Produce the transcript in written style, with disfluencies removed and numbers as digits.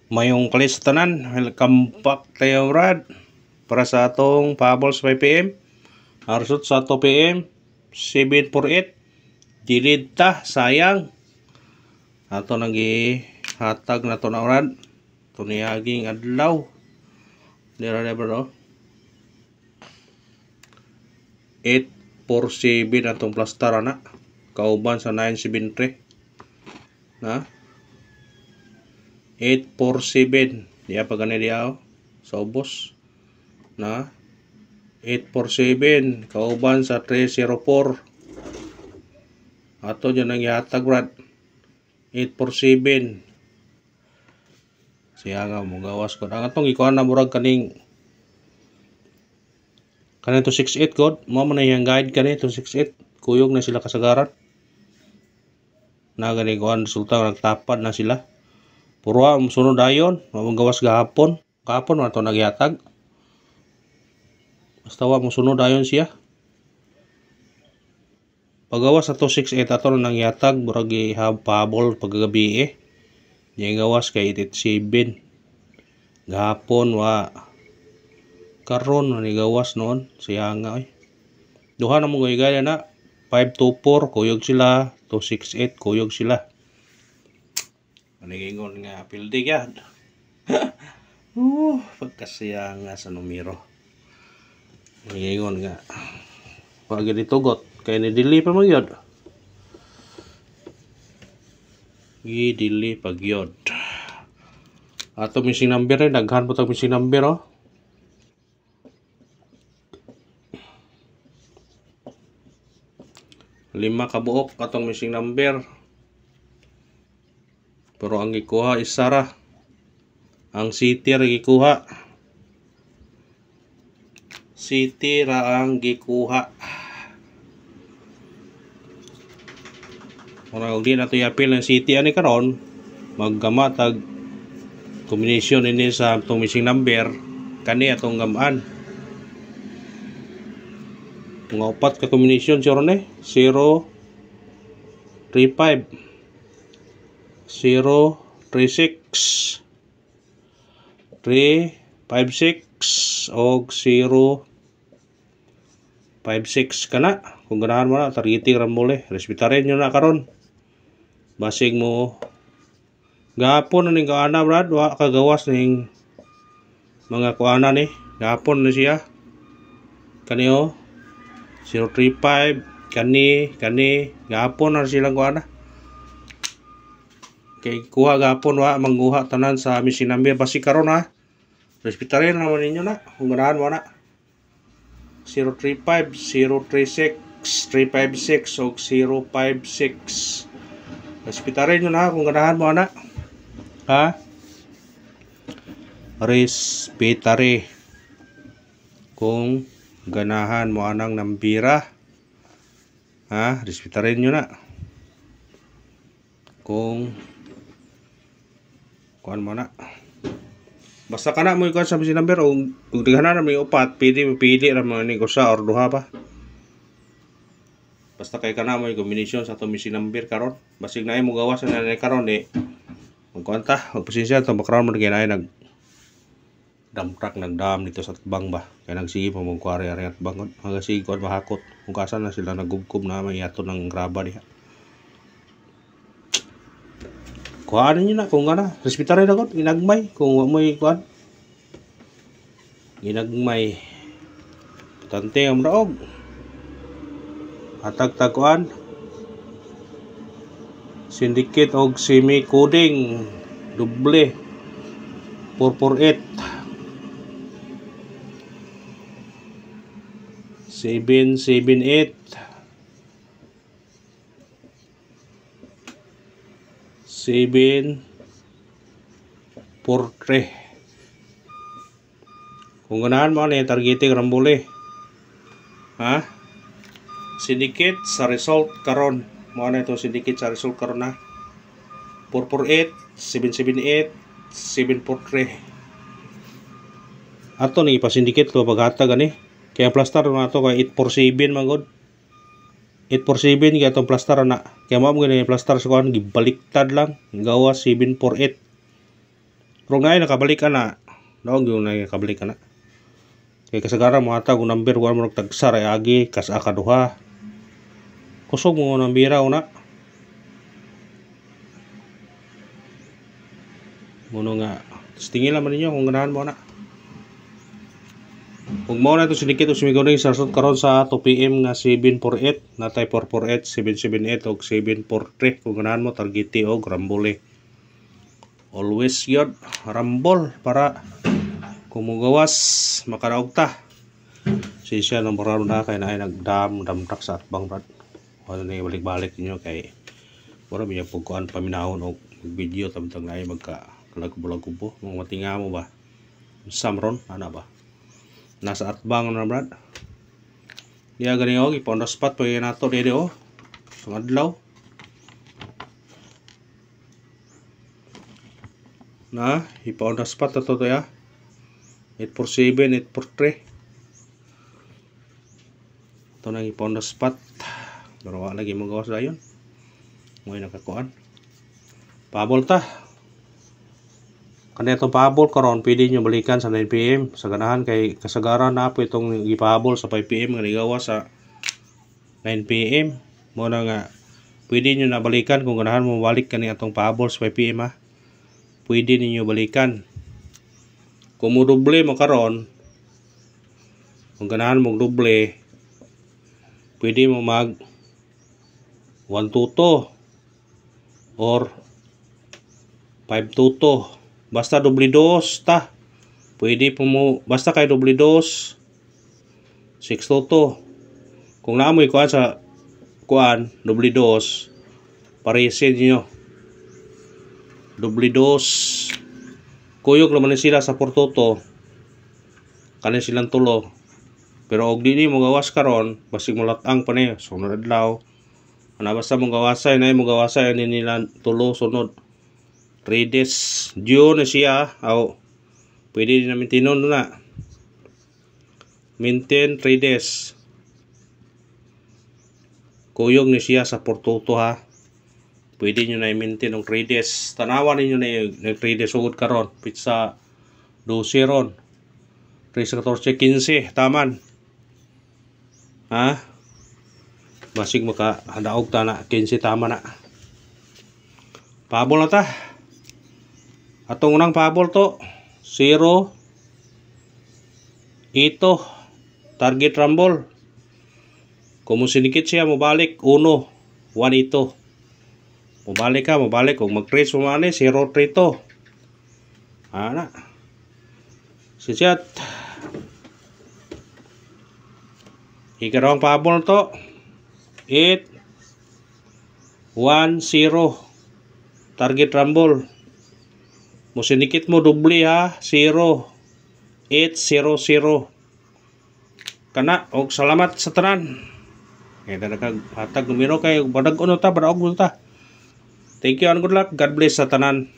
Mayong kalis sa tanan, welcome back tayo Brad para sa atong Pabols 5pm arsot sa 2pm 748 dilid ta sayang ato nagi hatag na to na Brad ito niyaging adlaw dira never no 847 atong plaster na kauban sa 973 na 847 diya pa gani diya sa ubos na 847 kauban sa 304 ato dyan ang ihatag Brad 847 siya nga mo gawas ko ang atong ikuha na murag kaning 268 god mo man na yung guide kani 268 kuyog na sila kasagaran na gani kuhan resulta nagtapad na sila puro sunod ayon mong gawas gahapon man ito nagyatag basta wa mo sunod ayon siya pagawas sa 268 ato na nangyatag murag ihabol paggabi yung gawas kay 87 gahapon wa karon ni gawas noon siya nga duha na mo gaya na 524 kuyog sila 268 kuyog sila nagingon nga pildig yan pagkasaya nga sa numero nagingon nga pag ditugot kaya ni dili pa magyod dili pagyod ato missing number daghan po tag missing number 5 kabuok atong missing number pero ang gikuha is Sara ang city ra gikuha kung di na ito i-appeal ng city ani karon maggamatag combination ini sa itong missing number kani atong gamaan mga upat ka combination siya ron 035 036 356 og 056 kana kung ganahan mo na targeting ra mole respetuhin nyo na karon basig mo gahapon na ning kaana Brad wa kagawas ning mga kuana ni gahapon na siya kani 035 kani gahapon na silang kuana kay kuha gapon wa mangguha tanan sa missing number basi karon ha respetuhin naman ninyo na kung ganahan mo na 035 036 356 o 056 respetuhin nyo na kung ganahan mo na ha respetare kung ganahan mo anang nambira ha respetuhin nyo na kung kuan mo na basta kana mo ikuan sa missing number o kung dighanan na may upat pili ra mo ni usa or duha pa basta kay kana mo combination sa to missing number karon basig na ay mo gawas na karon magkuan ta magpasensya to background mo kay na nag dump truck nagdam dito sa tubang ba kay nagsige pa mong kuwari at bangon hanggang sige kuan mahakot kung kasan na sila nagugkob na may ato ng graba diha kuhaan nyo na kung gana respetuhin ako ginagmay kung wag mo ikuan ginagmay tante ang raog hatag taguan syndicate og semi coding doble 448 778 743 kung ganahan mo na yung targeting rambole ha syndicate sa result karon mo na ito syndicate sa result karon na 448 778 743 ato ni pa-syndicate to paghatag ani kaya plaster na ito kay 847 magod 847 kaya itong plaster na kaya mo ganyan yung plaster sa kuhan gibaliktad lang gawa 748 Pero ngayon nakabalik ka na. Naog yung nakabalik ka na. Kaya kasagaran mo ata kung number 1 mo nagtagsar ay agi kas akaduha. Kusog mo ng bira una. Muno nga. Tingin lang ninyo kung ganahan mo na. Kung mo na ito sinikit o sumigaw na yung sarsot karon sa 2 PM nga 748 natay 448, 778 o 743 kung ganahan mo targeti o rambole. Always yun rambol para kumugawas makaraog ta. Siya nang bararo na kay na ay nagdam-damtak sa atbang brad. Ano na balik-balik niyo kay wala biya pugkuan paminahon og video tamtang ay magka-kalag-bulag-kubo. Mga matinga mo ba? Samron ana ba? Nasa atbang na brad. Diya gani og ipound spot pag nato dede o. Sa adlaw. Na ipound spot ato to ya. 847, 843. Ito na ipound spot. Pero wala lagi mo gawas dayon. Mo nakakuan. Pabol ta. Kanya itong pahabol karon pwede nyo balikan sa 9 PM sa ganahan kay kasagaran na po itong ipahabol sa 5 PM nga ligawa sa 9 PM. Mo na nga pwede nyo na balikan kung ganahan mo balik kani atong pahabol sa 5 PM ha. Pwede ninyo balikan. Kung mo doble mo karon kung ganahan mo doble pwede mo mag 122 or 522. Basta doble dos ta. Pwede po mo basta kay doble dos 622. Kung naamoy kuan sa kuan doble dos paresin niyo. Doble dos kuyog naman sila sa portoto. Kanin silang tulo. Pero og dili mo gawas karon basig mulatang pa ni sunod adlaw. Ana basta mo gawasay na mo gawasay ani nila tulo sunod. 3 days due na siya aw pwede din namin tinon na maintain 3 days kuyog ni siya sa portoto ha pwede nyo na i-maintain ng 3 days tanawan ninyo na yung 3 days sugod karon pizza 12 ron 3, 14, 15 taman ha basig maka hadaog ta na 15 tama na pabol na ta. Atong unang pabol to 0 ito target rumble kung sinikit siya mobalik 1 ito mobalik ka mobalik kung mag-trace mo mani 0 3 to ana sisyat ikarawang pabol to 8 1 0 target rumble mo sinikit mo doble ha 0 8 0 0 kana og salamat sa tanan kay daghang hatag numero kay badag-on ta badaog ta. Thank you and good luck. God bless sa tanan.